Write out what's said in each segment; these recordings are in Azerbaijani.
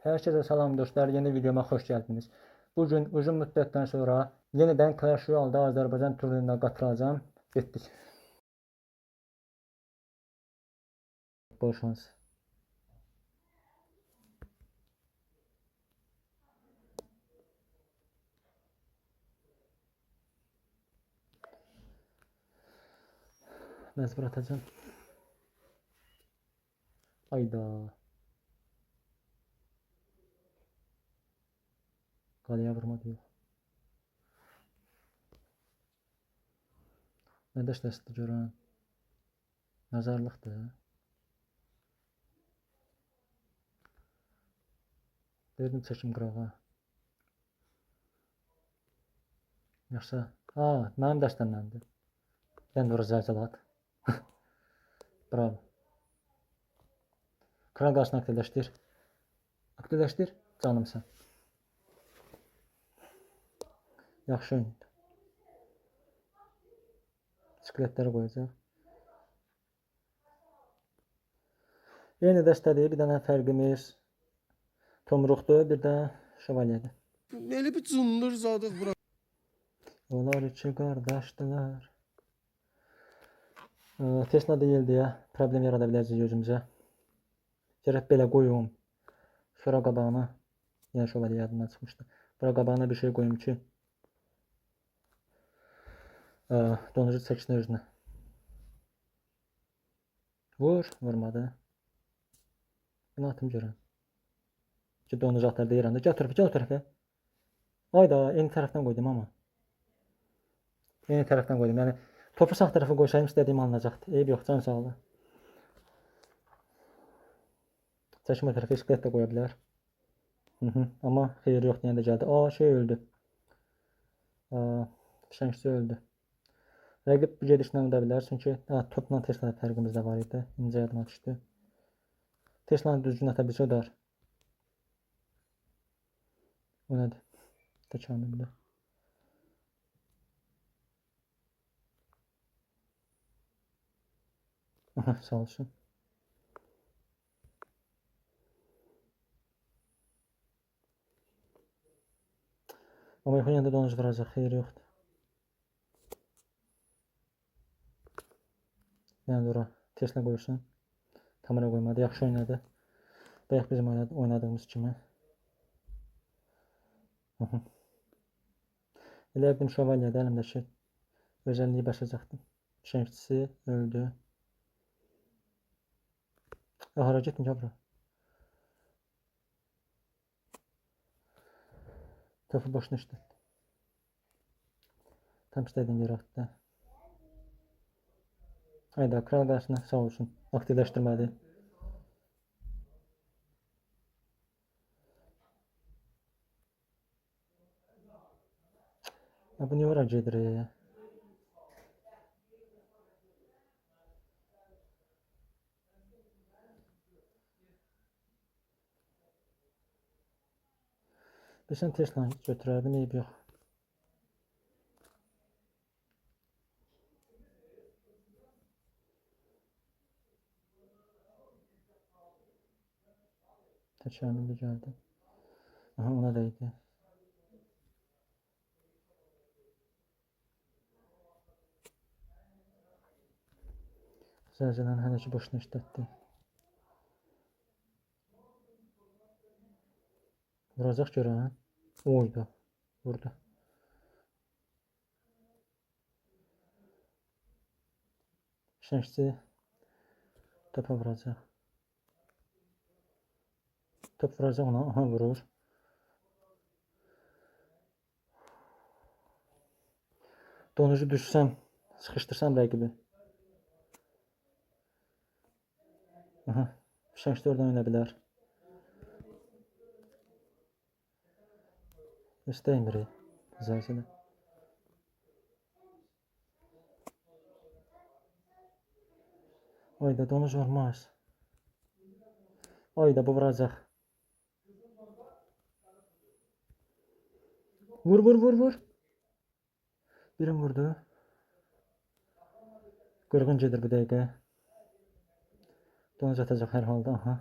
Herkese selam dostlar. Yeni videoma hoş geldiniz. Bugün uzun müddetten sonra yeniden Clash Royale'da Azerbaycan turnuvuna katılacağım. Ettik. Bol şans. Mecbur atacağım. Hayda. Kaleye vurma diyor. Ne de işte görən. Nazarlıqdır. Verdim çəkim qırağa. Yoxsa, mənim dəstəmdəndir. Ben de orası zəlzəlat. Bravo. Kral qarşısını aktivləşdir. Aktivləşdir. Canımsan. Yaxşı oyundu. Skeletləri qoyacaq. Yeni dəstədir. Bir dənə fərqimiz Tomruqdur, bir də Şövalyedir. Böyle bir cındır zadıq bura. Onlar iki qardaşdılar. Tesla deyil deyə problem yarada biləcəyik özümüzə. Gərək belə qoyum. Şura qabağına, yəni şövalye yadımdan çıxmışdı. Bura qabağına bir şey qoyum ki, donucu çəksin özünə. Vur, vurmadı. Bunu atım görən. Ki donucu atar deyirəm də. Gəl o tərəfə. Ayda, eyni tərəfdən qoydum amma. Eyni tərəfdən qoydum. Yəni topu sağ tərəfə qoysayım istədiyim alınacaqdı. Eyb yox, can sağlığı. Çəkim o tərəfə iskelet də qoya bilər. Amma xeyir yox deyən də gəldi. Şey öldü. Fişəngçi öldü. Rəqib bu gedişlə uda bilər. Çünki topla Tesla fərqimiz də var idi. İncə yadıma düşdü. Teslanı düzgün ata bilsə udar. O nədir? Təkamüldə. Sağ olsun. Amma yaxın yanda donucu vuracaq. Xeyir yoxdur. Yəni ora Tesla qoyursun. Kamera qoymadı. Yaxşı oynadı. Bayaq bizim oynadığımız kimi. Elə bildim şövalyedə əlimdəki özəlliyi başacaqdım. Fişəngçisi öldü. Hara getdim ki bura? Topu boşuna işlətdi. Tam istədiyim yerə atdı. Hayda, kral qarşısına sağ olsun. Aktivləşdirmədi. Bu niyə ora gedir? Bilsən Tesla götürərdim, eyb yox. Təkamülü gəldi. Ona dəydi. Zəlzələni hələ ki boşuna işlətdi. Vuracaq görən. Oydu. Vurdu. Fişəngçi topa vuracaq. Top vuracaq ona. Aha, vurur. Donucu düşsəm, sıxışdırsam rəqibi. Aha, fişəngçi oradan ölə bilər. İstəyimir. Zəlzələ. Ayda donuc olmaz. Ayda bu vuracaq. Vur. Birim vurdu. Qırğın gedir bu dəqiqə. Donuc atacaq hər halda. Aha.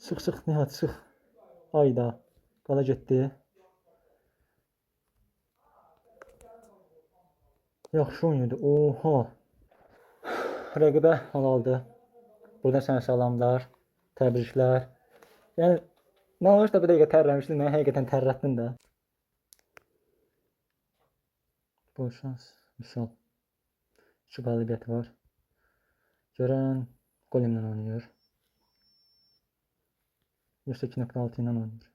Sıx Nihat sıx. Ayda. Qala getdi. Yaxşı oynadı. Oha. Rəqibə hal aldı. Buradan sənə salamlar. Təbriklər. Yəni mən o bir dəqiqə tərləmişdim. Mən həqiqətən tərlətdim də. Bol şans. Misal. 2 qalibiyyəti var. Görən Golemlə oynayır. 102.6 ilə oynayır.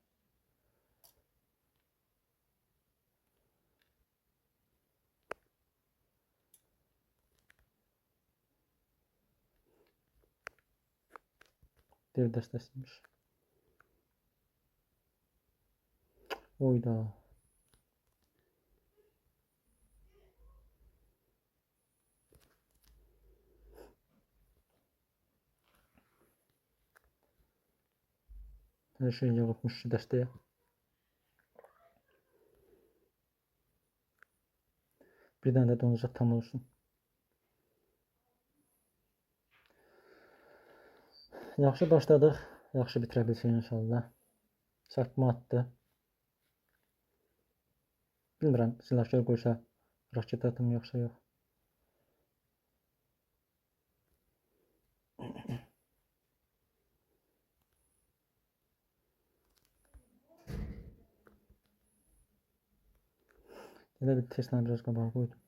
Dev dəstəsiymiş. Oyda. Her şey yığılmış dəstəyə. Bir dənə də donuzat tam olsun. Yaxşı başladıq. Yaxşı bitirə bilsin inşallah. Çarpma atdı. Bilmirəm, silahkar qoysa raket atım yoxsa yox. Elə bir testlə biraz qabağa qoydum.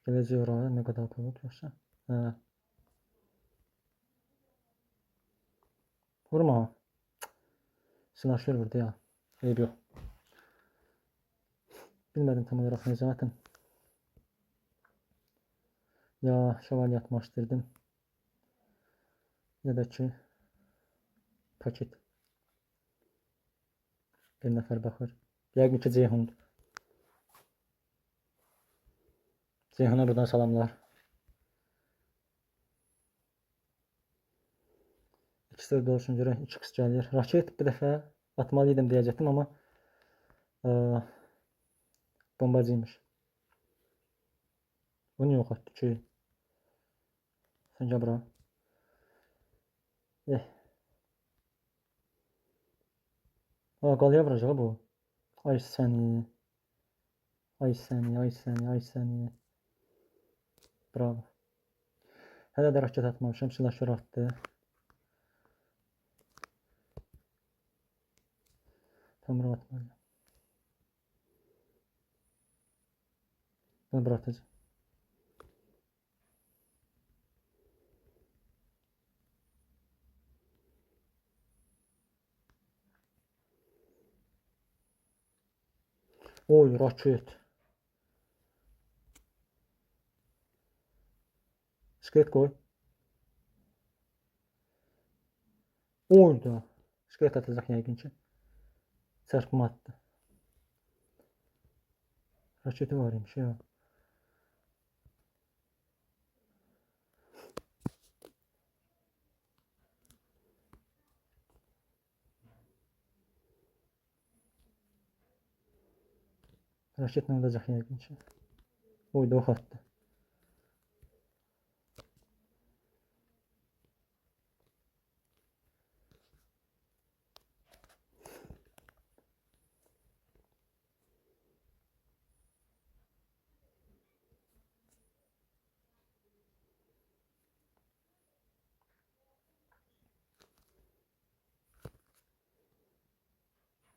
Gələcək oraya nə qədər atılıb yoxsa? Hə. Vurma. Silahkar vurdu ya. Eyb yox. Bilmədim tam olaraq necə atım. Ya şövalye atmaq istirdim. Ya da ki paket. Bir nəfər baxır. Yəqin ki Ceyhundur. Ceyhuna buradan salamlar. İkisi də olsun görək 2x gəlir. Raket bir dəfə atmalıydım deyəcəkdim amma bombacıymış. Bunu yox etdi ki. Sən gəl bura. Qalaya vuracaq bu. Ay səni. Ay səni, ay səni, ay səni. Bravo. Hələ də raket atmamışam, silahkar atdı. Tam bura atmalıyım. Bunu bura atacağım. Oy, raket. Skelet koy. Oyda. Skelet atacaq yəqin ki. Çarpma attı. Raketi var imiş ya. Raket nə olacaq yəqin ki. Oyda ox attı.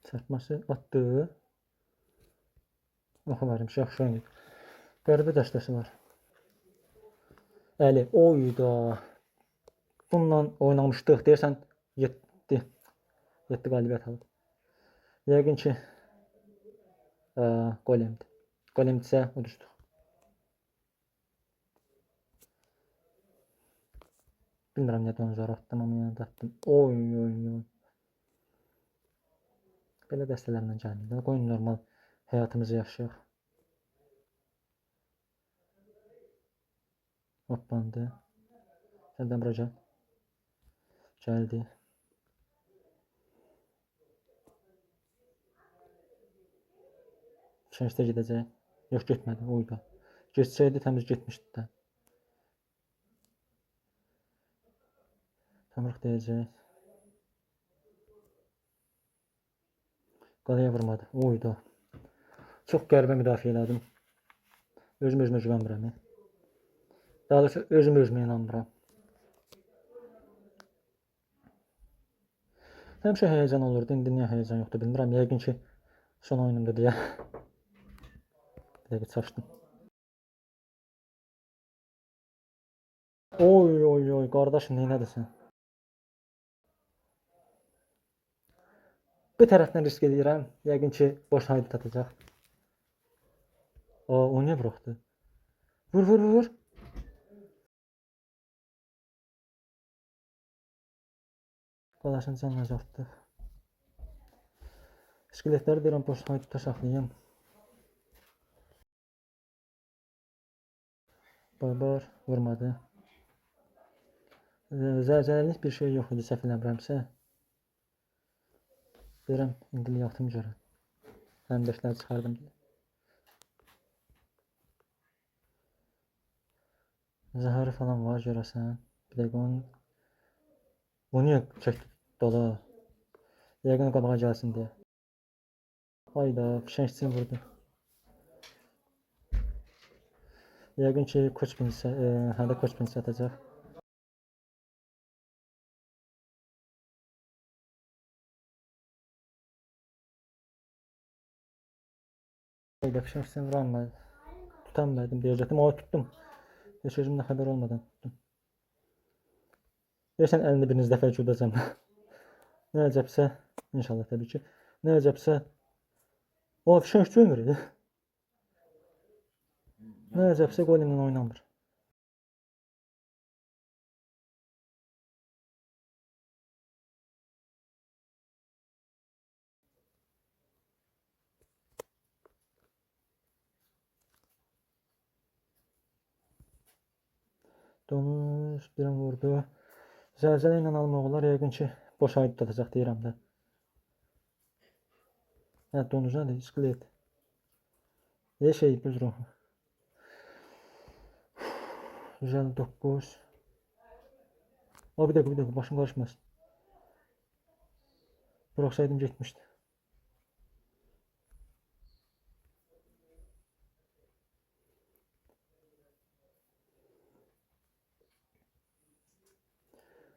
Çarpması atdı. Oxu varmış, yaxşı oynayıb. Qəribə dəstəsi var. Əli, oyda. Bununla oynamışdıq. Deyirsən 7 qalibiyyət alıb. Yəqin ki Golemdir. Golemdirsə uduzduq. Bilmirəm nə donuzlar atdım, amma yenə də atdım. Oy, oy, oy. Belə dəstələrlə gəlmir. Qoyun normal həyatımızı yaşayaq. Hoppandı. Səndən bura gəl. Gəldi. İkincidə gedəcək. Yox, getmədi. Oyda. Geçsəydi təmiz getmişdi də. Yumruq dəyəcək. Qalaya vurmadı. Oyda. Çox qəribə müdafiə elədim. Özüm özümə güvənmirəm. Daha doğrusu özüm özümə inanmıram. Həmişə həyəcan olurdu. İndi niyə həyəcan yoxdur bilmirəm. Yəqin ki son oyunumda deyə. Bir dəqiqə çaşdım. Oy, qardaşım neynədirsən? Bu tərəfdən risk edirəm. Yəqin ki boş haydut atacaq. O niyə buraxdı? Vur. Qalaşın canını azaltdıq. İskeletləri deyirəm boş haydutda saxlayayım. Barbar vurmadı. Zəlzələlik bir şey yox idi, səhv eləmirəmsə. Deyirəm, indi yatım görən. Həm dəşləri çıxardım deyə. Zəhəri falan var görəsən. Bir dəqiqə onun... O niyə çəkdi dala? Yəqin qabağa gəlsin deyə. Hayda, fişəngçini vurdu. Yəqin ki koç pinisi, hədə koç pinisi atacaq. Hayda, fişəngçini vuranmadı. Tutanmadım deyəcəkdim, ama tuttum. Heç özümdən xəbər olmadan tuttum. Deyəsən əlini biriniz dəfə udacam. Nə əcəbsə, inşallah təbii ki. Nə əcəbsə, o fişəngçi ömür idi. Nə əcəbsə qolimlə oynamır. Donuz birini vurdu. Zəlzələ ilə almaq olar, yəqin ki boş haydut atacaq deyirəm də. Hə, donuz nədir? İskelet. Şey, buz ruhu. 159. O bir dəqiqə, başım qarışmasın. Bıraksaydım getmişdi.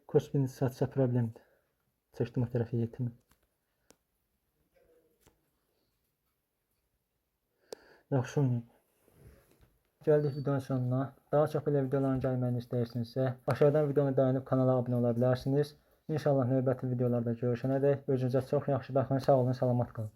Koç beni satsa problemdi. Seçtim o tarafı yetimi. Yaxşı oynayın. Gəldik videonun sonuna. Daha çox belə videoların gəlməyini istəyirsinizsə, aşağıdan videonu beğenib kanala abunə ola bilərsiniz. İnşallah növbəti videolarda görüşənədək özünüzə çox yaxşı baxın, sağ olun, salamat qalın.